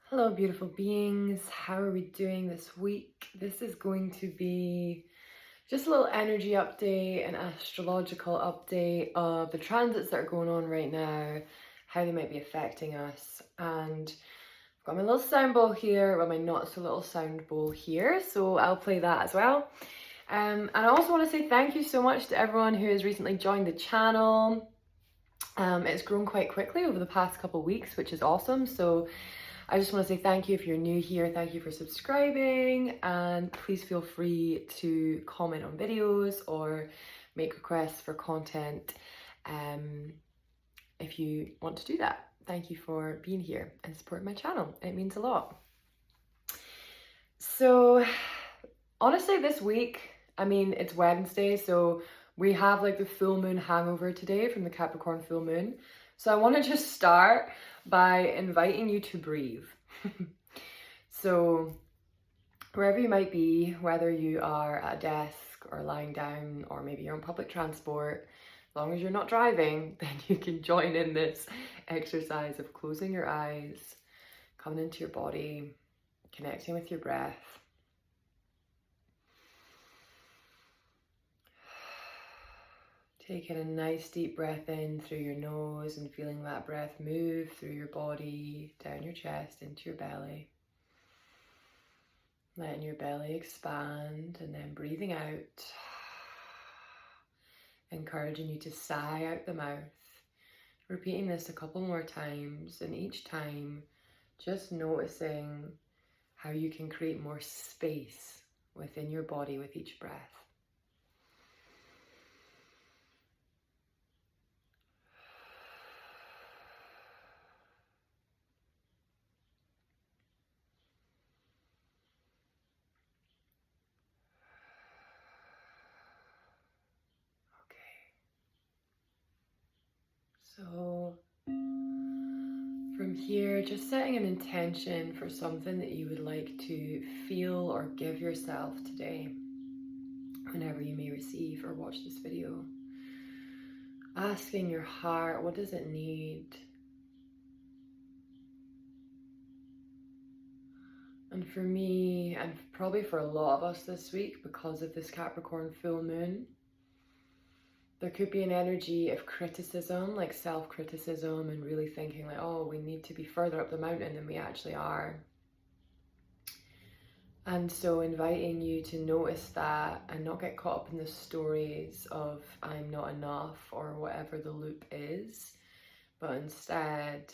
Hello, beautiful beings. How are we doing this week? This is going to be just a little energy update, an astrological update of the transits that are going on right now, how they might be affecting us. And I've got my little sound bowl here, well, my not so little sound bowl here, so I'll play that as well. And I also want to say thank you so much to everyone who has recently joined the channel. It's grown quite quickly over the past couple of weeks, which is awesome. So I just want to say thank you if you're new here. Thank you for subscribing, and please feel free to comment on videos or make requests for content if you want to do that. Thank you for being here and supporting my channel. It means a lot. So honestly, this week, it's Wednesday, so we have like the full moon hangover today from the Capricorn full moon. So I want to just start by inviting you to breathe. So wherever you might be, whether you are at a desk or lying down, or maybe you're on public transport, as long as you're not driving, then you can join in this exercise of closing your eyes, coming into your body, connecting with your breath. Taking a nice deep breath in through your nose and feeling that breath move through your body, down your chest, into your belly. Letting your belly expand and then breathing out. Encouraging you to sigh out the mouth. Repeating this a couple more times, and each time just noticing how you can create more space within your body with each breath. So from here, just setting an intention for something that you would like to feel or give yourself today, whenever you may receive or watch this video. Asking your heart, what does it need? And for me, and probably for a lot of us this week, because of this Capricorn full moon, there could be an energy of criticism, like self-criticism, and really thinking like, oh, we need to be further up the mountain than we actually are. And so inviting you to notice that and not get caught up in the stories of I'm not enough or whatever the loop is, but instead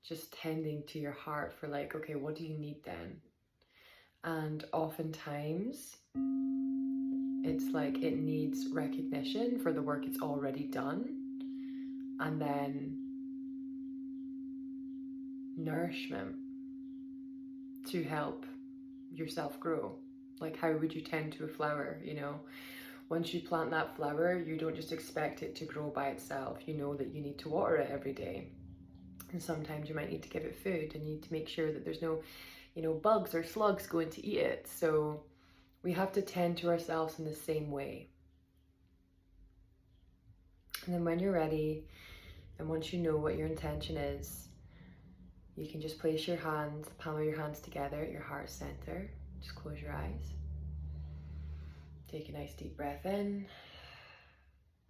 just tending to your heart for like, okay, what do you need then? And oftentimes it's like it needs recognition for the work it's already done, and then nourishment to help yourself grow. Like, how would you tend to a flower, you know? Once you plant that flower, you don't just expect it to grow by itself. You know that you need to water it every day. And sometimes you might need to give it food, and you need to make sure that there's no, bugs or slugs going to eat it. So we have to tend to ourselves in the same way. And then when you're ready, and once you know what your intention is, you can just place your hands, the palm of your hands together at your heart center. Just close your eyes. Take a nice deep breath in.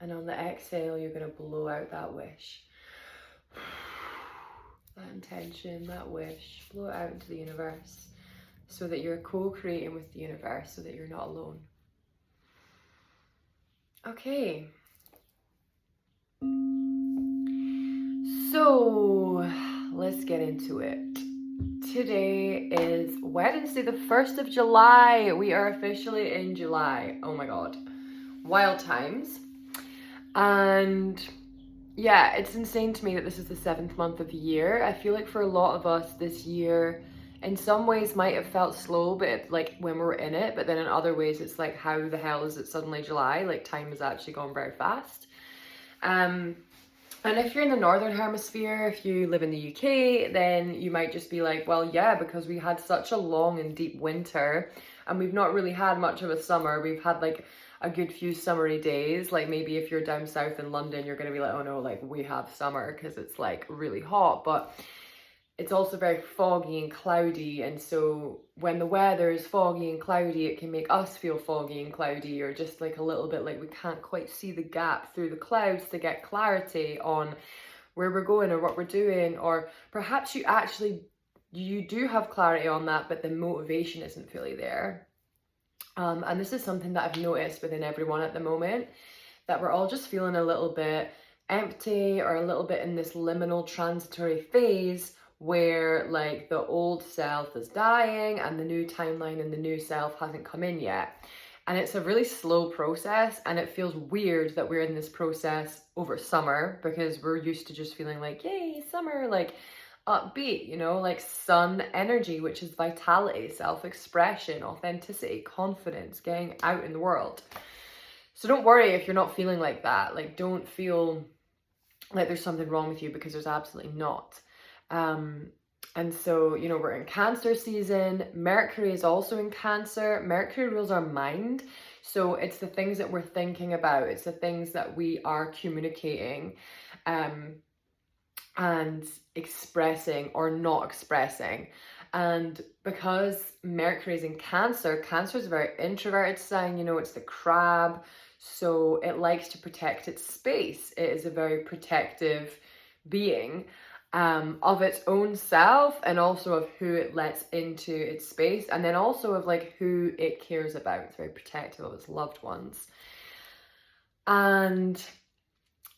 And on the exhale, you're going to blow out that wish. That intention, that wish, blow it out into the universe, so that you're co-creating with the universe, so that you're not alone. Okay. So let's get into it. Today is Wednesday, the 1st of July. We are officially in July. Oh my God. Wild times. And yeah, it's insane to me that this is the 7th month of the year. I feel like for a lot of us this year, in some ways might have felt slow, but like when we're in it, but then in other ways it's like, how the hell is it suddenly July? Like, time has actually gone very fast. And if you're in the Northern Hemisphere, if you live in the UK, then you might just be like, well, yeah, because we had such a long and deep winter and we've not really had much of a summer. We've had like a good few summery days. Like, maybe if you're down south in London, you're going to be like, oh no, like we have summer because it's like really hot. But it's also very foggy and cloudy, and so when the weather is foggy and cloudy, it can make us feel foggy and cloudy, or just like a little bit like we can't quite see the gap through the clouds to get clarity on where we're going or what we're doing. Or perhaps you do have clarity on that, but the motivation isn't fully there. And this is something that I've noticed within everyone at the moment, that we're all just feeling a little bit empty or a little bit in this liminal transitory phase where like the old self is dying and the new timeline and the new self hasn't come in yet. And it's a really slow process, and it feels weird that we're in this process over summer, because we're used to just feeling like, yay, summer, like upbeat, you know, like sun energy, which is vitality, self-expression, authenticity, confidence, getting out in the world. So don't worry if you're not feeling like that. Like, don't feel like there's something wrong with you, because there's absolutely not. And so, you know, we're in Cancer season. Mercury is also in Cancer. Mercury rules our mind. So it's the things that we're thinking about. It's the things that we are communicating and expressing or not expressing. And because Mercury is in Cancer, Cancer is a very introverted sign, you know, it's the crab. So it likes to protect its space. It is a very protective being of its own self, and also of who it lets into its space, and then also of like who it cares about. It's very protective of its loved ones. And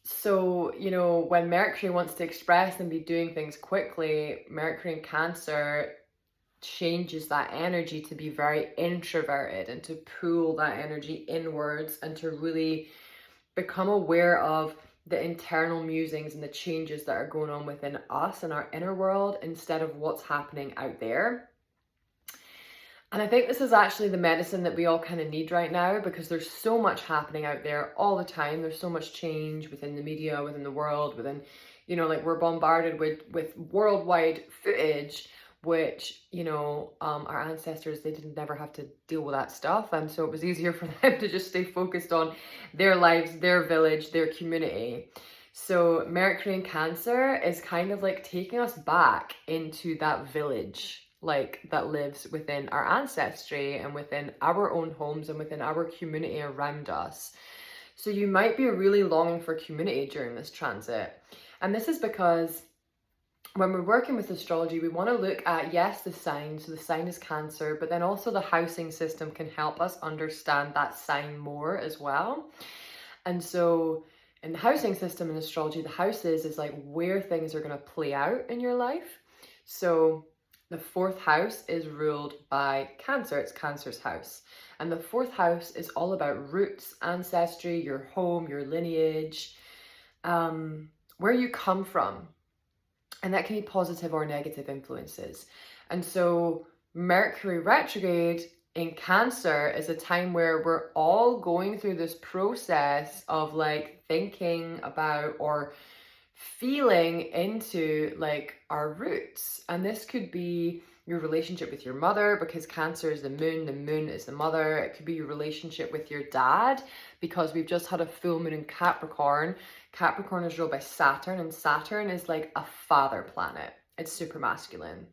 so, you know, when Mercury wants to express and be doing things quickly, Mercury in Cancer changes that energy to be very introverted and to pull that energy inwards and to really become aware of the internal musings and the changes that are going on within us and our inner world, instead of what's happening out there. And I think this is actually the medicine that we all kind of need right now, because there's so much happening out there all the time. There's so much change within the media, within the world, within, you know, like we're bombarded with worldwide footage, which, you know, our ancestors, they didn't never have to deal with that stuff. And so it was easier for them to just stay focused on their lives, their village, their community. So Mercury in Cancer is kind of like taking us back into that village, like that lives within our ancestry and within our own homes and within our community around us. So you might be really longing for community during this transit. And this is because when we're working with astrology, we want to look at, yes, the sign. So the sign is Cancer, but then also the housing system can help us understand that sign more as well. And so in the housing system in astrology, the houses is like where things are going to play out in your life. So the fourth house is ruled by Cancer. It's Cancer's house. And the fourth house is all about roots, ancestry, your home, your lineage, where you come from. And that can be positive or negative influences. And so Mercury retrograde in Cancer is a time where we're all going through this process of like thinking about or feeling into like our roots. And this could be your relationship with your mother, because Cancer is the moon is the mother. It could be your relationship with your dad, because we've just had a full moon in Capricorn. Capricorn is ruled by Saturn, and Saturn is like a father planet. It's super masculine.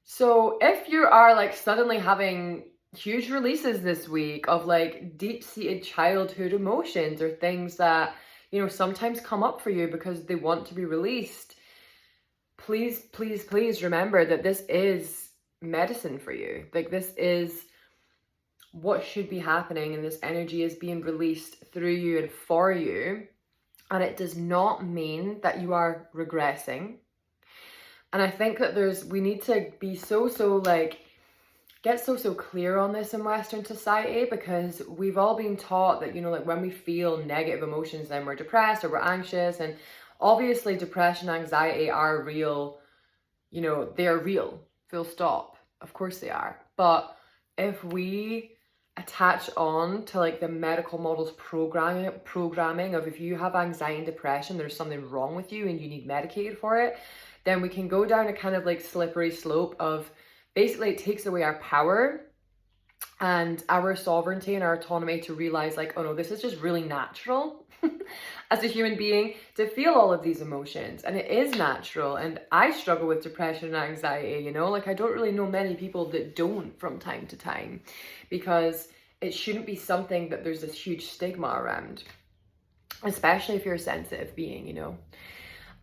So if you are like suddenly having huge releases this week of like deep-seated childhood emotions, or things that, you know, sometimes come up for you because they want to be released, please, please, please remember that this is medicine for you. Like, this is what should be happening, and this energy is being released through you and for you. And it does not mean that you are regressing. And I think that we need to be get so clear on this in Western society, because we've all been taught that, you know, like when we feel negative emotions, then we're depressed or we're anxious. And obviously depression, anxiety are real, you know, they're real, full stop. Of course they are. But if we attach on to like the medical models programming of, if you have anxiety and depression, there's something wrong with you and you need medicated for it, then we can go down a kind of like slippery slope of, basically it takes away our power and our sovereignty and our autonomy to realize like, oh no, this is just really natural. as a human being to feel all of these emotions, and it is natural. And I struggle with depression and anxiety, you know, like I don't really know many people that don't from time to time, because it shouldn't be something that there's this huge stigma around, especially if you're a sensitive being, you know.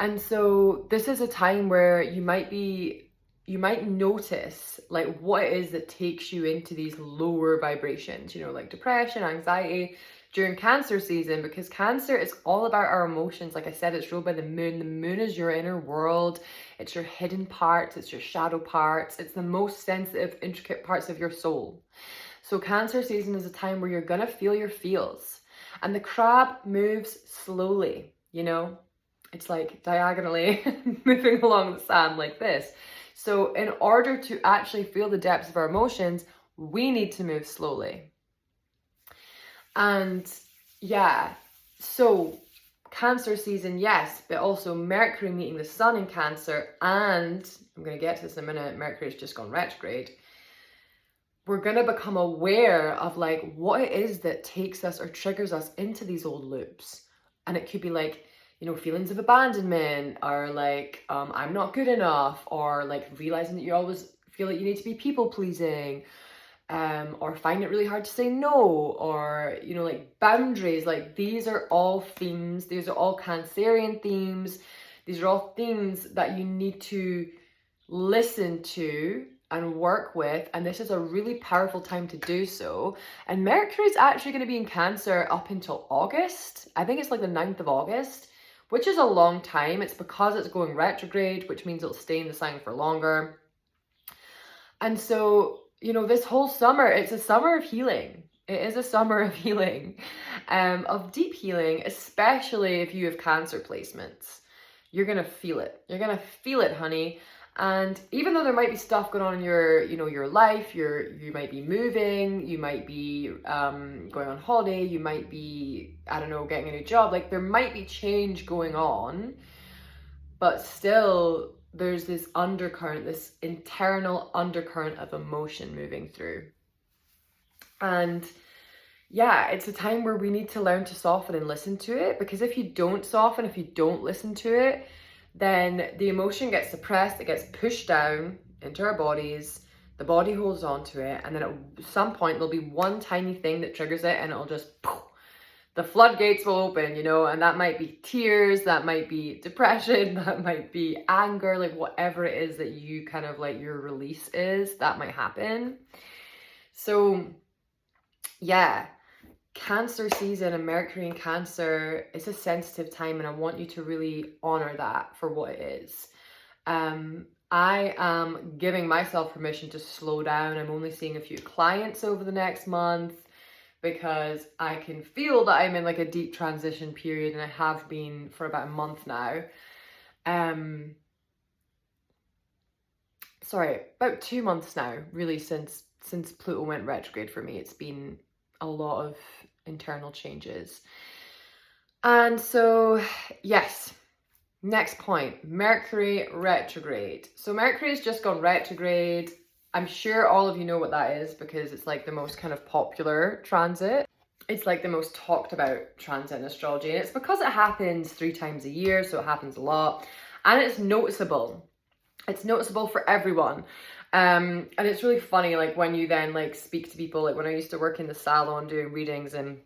And so this is a time where you might notice like what it is that takes you into these lower vibrations, you know, like depression, anxiety during Cancer season, because Cancer is all about our emotions. Like I said, it's ruled by the moon. The moon is your inner world. It's your hidden parts. It's your shadow parts. It's the most sensitive, intricate parts of your soul. So Cancer season is a time where you're gonna feel your feels. And the crab moves slowly, you know? It's like diagonally moving along the sand like this. So in order to actually feel the depths of our emotions, we need to move slowly. And yeah, so Cancer season, yes, but also Mercury meeting the Sun in Cancer, and I'm going to get to this in a minute, Mercury's just gone retrograde. We're going to become aware of like what it is that takes us or triggers us into these old loops. And it could be like, you know, feelings of abandonment, or like, I'm not good enough, or like realizing that you always feel like you need to be people pleasing, or find it really hard to say no, or, you know, like boundaries. Like these are all themes. These are all Cancerian themes. These are all themes that you need to listen to and work with, and this is a really powerful time to do so. And Mercury is actually going to be in Cancer up until August. I think it's like the 9th of August, which is a long time. It's because it's going retrograde, which means it'll stay in the sign for longer. And so, you know, this whole summer, it's a summer of healing. It is a summer of healing, of deep healing, especially if you have Cancer placements. You're going to feel it. You're going to feel it, honey. And even though there might be stuff going on in your, you know, your life, you might be moving, you might be going on holiday, you might be, I don't know, getting a new job, like there might be change going on, but still there's this undercurrent, this internal undercurrent of emotion moving through. And yeah, it's a time where we need to learn to soften and listen to it, because if you don't soften, if you don't listen to it, then the emotion gets suppressed, it gets pushed down into our bodies, the body holds on to it, and then at some point there'll be one tiny thing that triggers it, and it'll just, poof, the floodgates will open, you know, and that might be tears, that might be depression, that might be anger, like whatever it is that you kind of like your release is, that might happen. So yeah, Cancer season and Mercury in Cancer, it's a sensitive time, and I want you to really honor that for what it is. I am giving myself permission to slow down. I'm only seeing a few clients over the next month because I can feel that I'm in like a deep transition period, and I have been for about a month now. Sorry, about 2 months now, really, since Pluto went retrograde for me. It's been a lot of internal changes. And so, yes, next point, Mercury retrograde. So Mercury has just gone retrograde. I'm sure all of you know what that is, because it's like the most kind of popular transit. It's like the most talked about transit in astrology, and it's because it happens 3 times a year, so it happens a lot, and it's noticeable. It's noticeable for everyone. And it's really funny, like when you then like speak to people, like when I used to work in the salon doing readings, and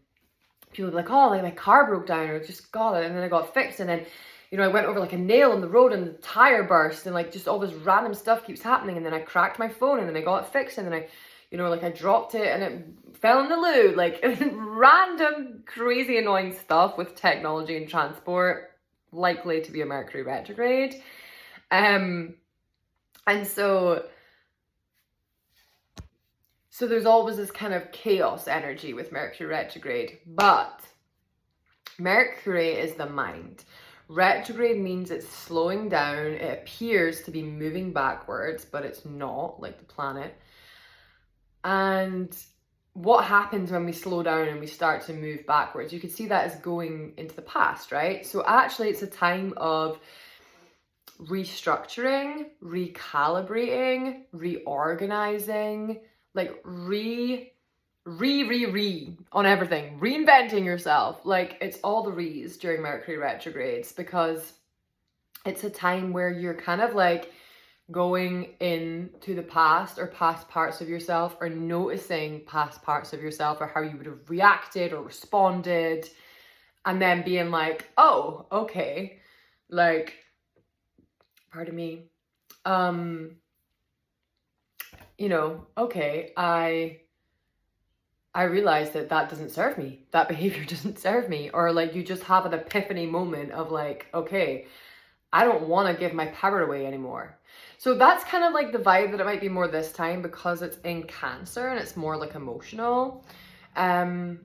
people would be like, oh, like my car broke down, or just got it, and then I got fixed, and then, you know, I went over like a nail on the road and the tire burst, and like just all this random stuff keeps happening, and then I cracked my phone, and then I got it fixed, and then I, you know, like I dropped it and it fell in the loo, like random crazy annoying stuff with technology and transport, likely to be a Mercury retrograde. And so there's always this kind of chaos energy with Mercury retrograde, but Mercury is the mind. Retrograde means it's slowing down. It appears to be moving backwards, but it's not, like the planet. And what happens when we slow down and we start to move backwards? You could see that as going into the past, right? So actually it's a time of restructuring, recalibrating, reorganizing, like on everything, reinventing yourself. Like, it's all the re's during Mercury retrogrades, because it's a time where you're kind of like going into the past or past parts of yourself, or noticing past parts of yourself or how you would have reacted or responded, and then being like, oh, okay, like, pardon me, you know, okay, I realized that doesn't serve me. That behavior doesn't serve me. Or like, you just have an epiphany moment of like, okay, I don't want to give my power away anymore. So that's kind of like the vibe that it might be more this time, because it's in Cancer and it's more like emotional. And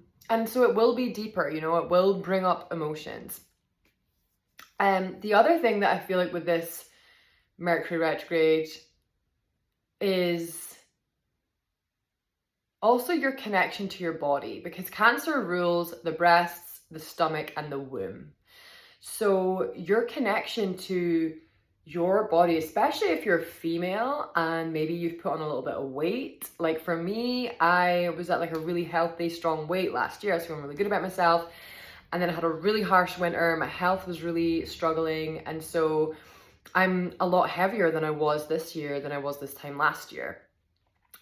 so it will be deeper, you know, it will bring up emotions. The other thing that I feel like with this Mercury retrograde is also your connection to your body, because Cancer rules the breasts, the stomach, and the womb. So your connection to your body, especially if you're female and maybe you've put on a little bit of weight. Like for me, I was at like a really healthy, strong weight last year. I was feeling really good about myself. And then I had a really harsh winter. My health was really struggling. And so I'm a lot heavier than I was this year than I was this time last year.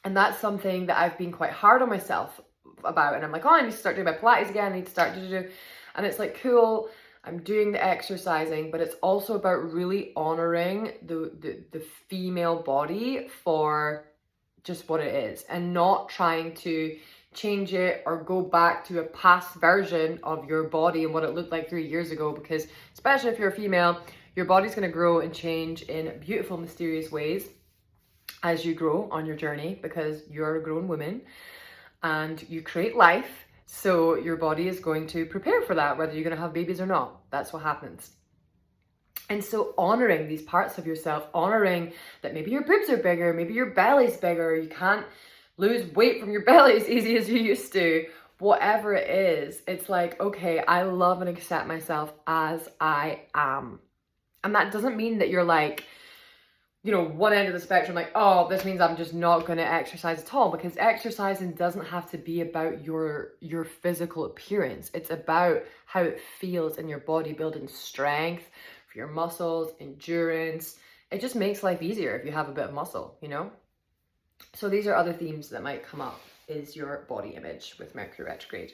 And that's something that I've been quite hard on myself about. And I'm like, oh, I need to start doing my Pilates again. I need to start do. And it's like, cool, I'm doing the exercising, but it's also about really honoring the female body for just what it is, and not trying to change it or go back to a past version of your body and what it looked like 3 years ago. Because especially if you're a female, your body's going to grow and change in beautiful, mysterious ways as you grow on your journey, because you're a grown woman and you create life. So your body is going to prepare for that, whether you're going to have babies or not. That's what happens. And so honoring these parts of yourself, honoring that maybe your boobs are bigger, maybe your belly's bigger, you can't lose weight from your belly as easy as you used to, whatever it is, it's like, okay, I love and accept myself as I am. And that doesn't mean that you're like, you know, one end of the spectrum, like, oh, this means I'm just not going to exercise at all, because exercising doesn't have to be about your physical appearance. It's about how it feels in your body, building strength for your muscles, endurance. It just makes life easier if you have a bit of muscle, you know? So these are other themes that might come up, is your body image with Mercury retrograde.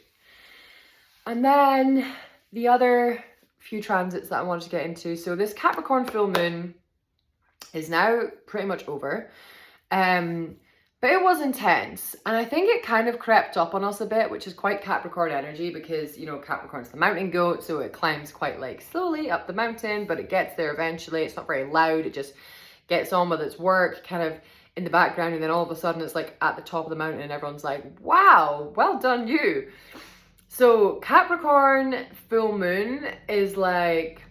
And then the other few transits that I wanted to get into. So this Capricorn full moon is now pretty much over, but it was intense, and I think it kind of crept up on us a bit, which is quite Capricorn energy, because, you know, Capricorn's the mountain goat, so it climbs quite like slowly up the mountain, but it gets there eventually. It's not very loud, it just gets on with its work kind of in the background, and then all of a sudden it's like at the top of the mountain and everyone's like, wow, well done you. So Capricorn full moon is like,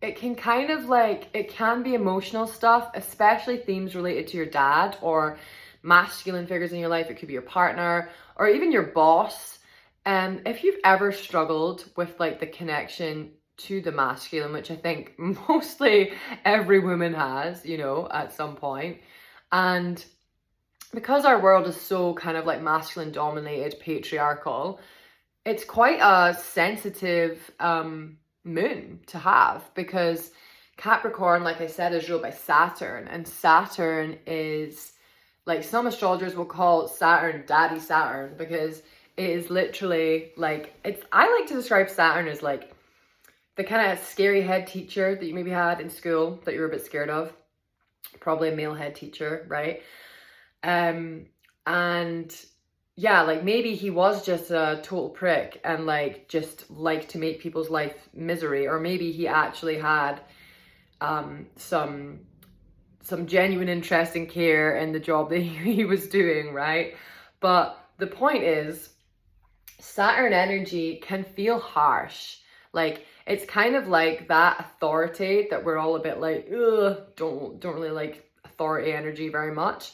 it can kind of like, it can be emotional stuff, especially themes related to your dad or masculine figures in your life. It could be your partner or even your boss. And if you've ever struggled with like the connection to the masculine, which I think mostly every woman has, you know, at some point. And because our world is so kind of like masculine dominated, patriarchal, it's quite a sensitive moon to have, because Capricorn, like I said, is ruled by Saturn, and Saturn is like, some astrologers will call Saturn Daddy Saturn, because it is literally like, it's, I like to describe Saturn as like the kind of scary head teacher that you maybe had in school that you were a bit scared of, probably a male head teacher, right? And yeah, like maybe he was just a total prick and like just liked to make people's life misery, or maybe he actually had some genuine interest and care in the job that he was doing, right? But the point is, Saturn energy can feel harsh. Like, it's kind of like that authority that we're all a bit like, ugh, don't really like authority energy very much.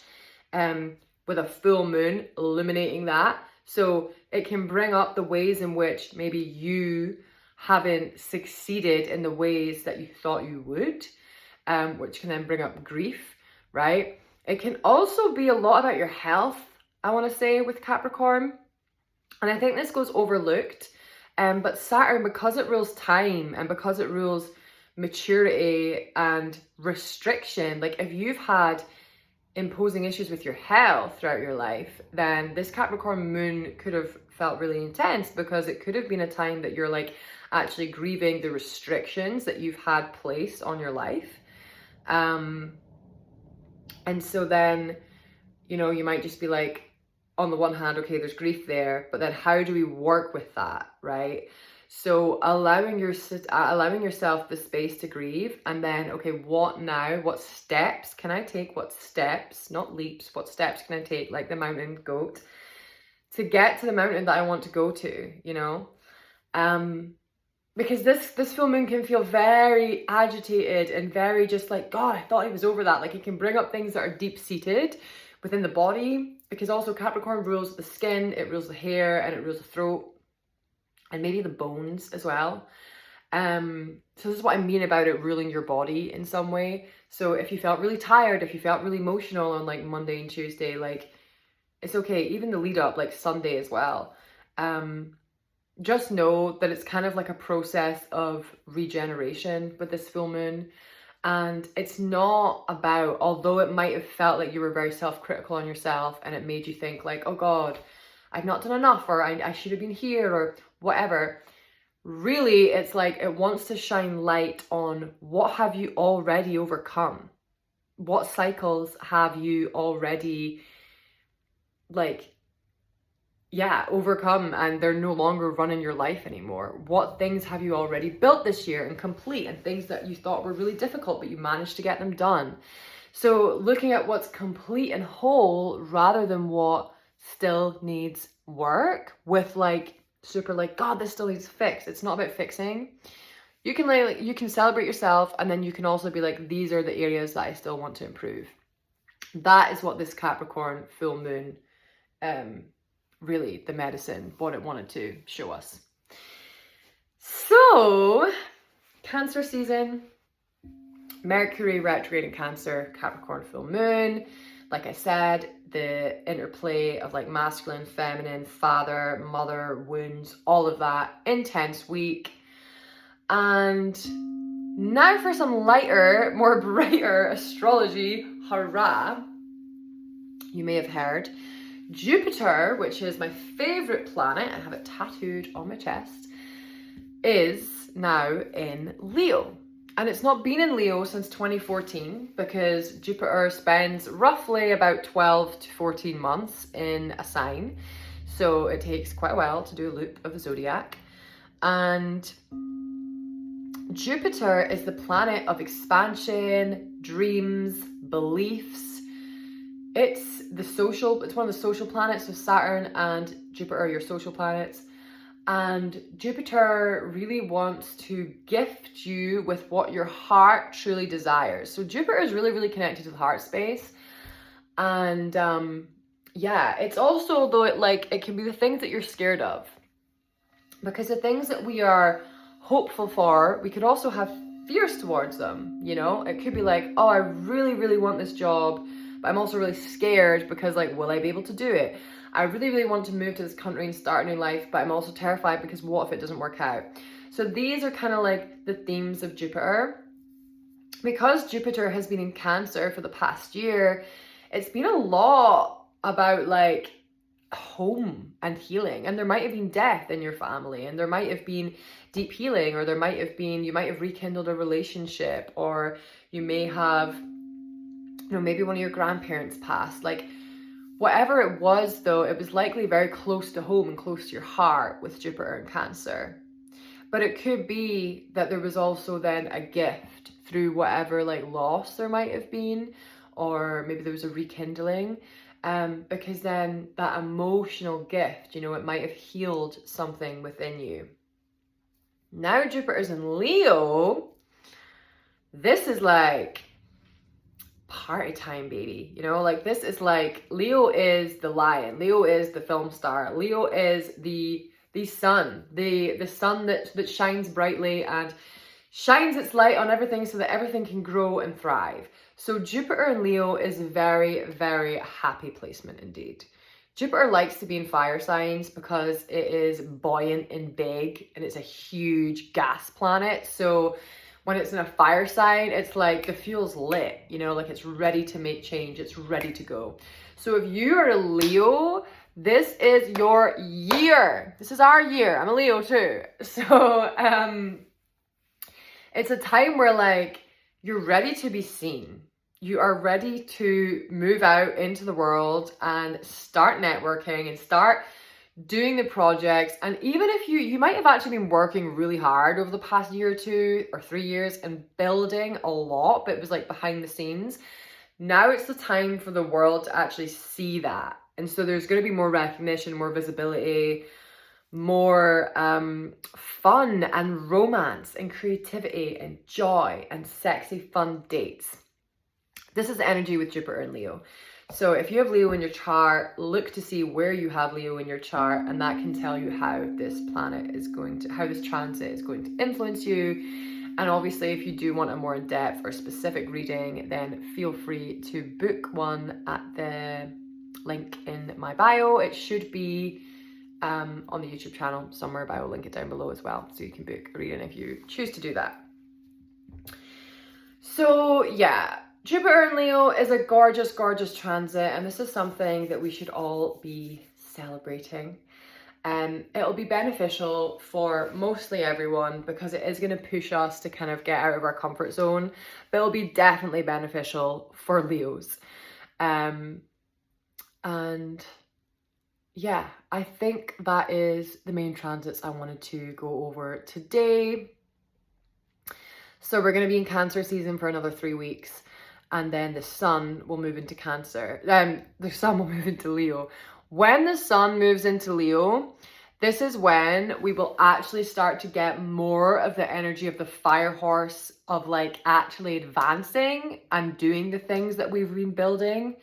With a full moon illuminating that. So it can bring up the ways in which maybe you haven't succeeded in the ways that you thought you would, which can then bring up grief, right? It can also be a lot about your health. I want to say, with Capricorn. And I think this goes overlooked. But Saturn, because it rules time and because it rules maturity and restriction, like if you've had imposing issues with your health throughout your life, then this Capricorn moon could have felt really intense, because it could have been a time that you're like actually grieving the restrictions that you've had placed on your life. And so then, you know, you might just be like, on the one hand, okay, there's grief there, but then how do we work with that, right? So allowing yourself the space to grieve, and then, okay, what now? What steps can I take? What steps, not leaps, what steps can I take, like the mountain goat, to get to the mountain that I want to go to, you know? Because this full moon can feel very agitated and very just like, God, I thought I was over that. Like it can bring up things that are deep-seated within the body, because also Capricorn rules the skin, it rules the hair, and it rules the throat, and maybe the bones as well. So this is what I mean about it ruling your body in some way. So if you felt really tired, if you felt really emotional on like Monday and Tuesday, like it's okay, even the lead up, like Sunday as well. Just know that it's kind of like a process of regeneration with this full moon. And it's not about, although it might have felt like you were very self-critical on yourself and it made you think like, oh God, I've not done enough, or I should have been here, or whatever. Really, it's like it wants to shine light on what have you already overcome? What cycles have you already overcome, and they're no longer running your life anymore? What things have you already built this year and complete, and things that you thought were really difficult but you managed to get them done? So looking at what's complete and whole rather than what still needs work, with like super like, God, this still needs fixed. It's not about fixing. You can you can celebrate yourself, and then you can also be like, these are the areas that I still want to improve. That is what this Capricorn full moon really, the medicine, what it wanted to show us. So, Cancer season, Mercury retrograde in Cancer, Capricorn full moon. Like I said, the interplay of like masculine, feminine, father, mother, wounds, all of that. Intense week. And now for some lighter, more brighter astrology, hurrah. You may have heard Jupiter, which is my favorite planet, I have it tattooed on my chest, is now in Leo. And it's not been in Leo since 2014, because Jupiter spends roughly about 12 to 14 months in a sign. So it takes quite a while to do a loop of the zodiac. And Jupiter is the planet of expansion, dreams, beliefs. It's one of the social planets, so Saturn and Jupiter are your social planets. And Jupiter really wants to gift you with what your heart truly desires. So Jupiter is really, really connected to the heart space. And yeah, it's also, though, it can be the things that you're scared of. Because the things that we are hopeful for, we could also have fears towards them, you know? It could be like, oh, I really, really want this job, but I'm also really scared because, like, will I be able to do it? I really, really want to move to this country and start a new life, but I'm also terrified because what if it doesn't work out? So these are kind of like the themes of Jupiter. Because Jupiter has been in Cancer for the past year, it's been a lot about like home and healing. And there might have been death in your family, and there might have been deep healing, or you might have rekindled a relationship, or you may have, maybe one of your grandparents passed. Like, whatever it was, though, it was likely very close to home and close to your heart with Jupiter in Cancer. But it could be that there was also then a gift through whatever like loss there might have been, or maybe there was a rekindling, because then that emotional gift, it might have healed something within you. Now Jupiter's in Leo. This is like party time, baby. This is like, Leo is the lion. Leo is the film star. Leo is the sun, the sun that shines brightly and shines its light on everything so that everything can grow and thrive. So Jupiter in Leo is a very, very happy placement indeed. Jupiter likes to be in fire signs because it is buoyant and big and it's a huge gas planet. So when it's in a fire sign, it's like the fuel's lit, you know, like it's ready to make change, it's ready to go. So if you are a Leo, this is your year. This is our year. I'm a Leo too. So it's a time where like you're ready to be seen. You are ready to move out into the world and start networking and start doing the projects. And even if you might have actually been working really hard over the past year or 2 or 3 years and building a lot, but it was like behind the scenes. Now it's the time for the world to actually see that. And so there's going to be more recognition, more visibility, more fun and romance and creativity and joy and sexy fun dates. This is the energy with Jupiter and Leo. So if you have Leo in your chart, look to see where you have Leo in your chart, and that can tell you how this planet is going to, how this transit is going to influence you. And obviously, if you do want a more in-depth or specific reading, then feel free to book one at the link in my bio. It should be on the YouTube channel somewhere, but I will link it down below as well, so you can book a reading if you choose to do that. So yeah, Jupiter in Leo is a gorgeous, gorgeous transit, and this is something that we should all be celebrating. It'll be beneficial for mostly everyone because it is going to push us to kind of get out of our comfort zone, but it'll be definitely beneficial for Leos. And yeah, I think that is the main transits I wanted to go over today. So we're going to be in Cancer season for another 3 weeks. And then the sun will move into Cancer. The sun will move into Leo. When the sun moves into Leo, this is when we will actually start to get more of the energy of the fire horse of like actually advancing and doing the things that we've been building.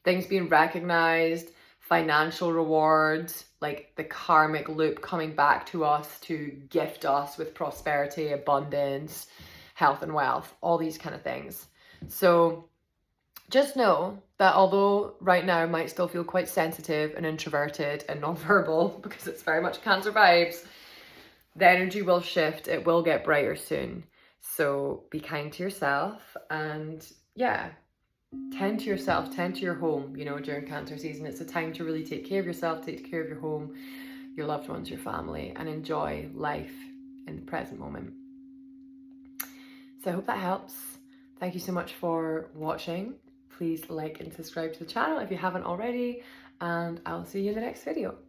Things being recognized, financial rewards, like the karmic loop coming back to us to gift us with prosperity, abundance, health and wealth, all these kind of things. So just know that although right now might still feel quite sensitive and introverted and nonverbal because it's very much Cancer vibes, the energy will shift. It will get brighter soon. So be kind to yourself and yeah, tend to yourself, tend to your home, you know, during Cancer season. It's a time to really take care of yourself, take care of your home, your loved ones, your family, and enjoy life in the present moment. So I hope that helps. Thank you so much for watching. Please like and subscribe to the channel if you haven't already, and I'll see you in the next video.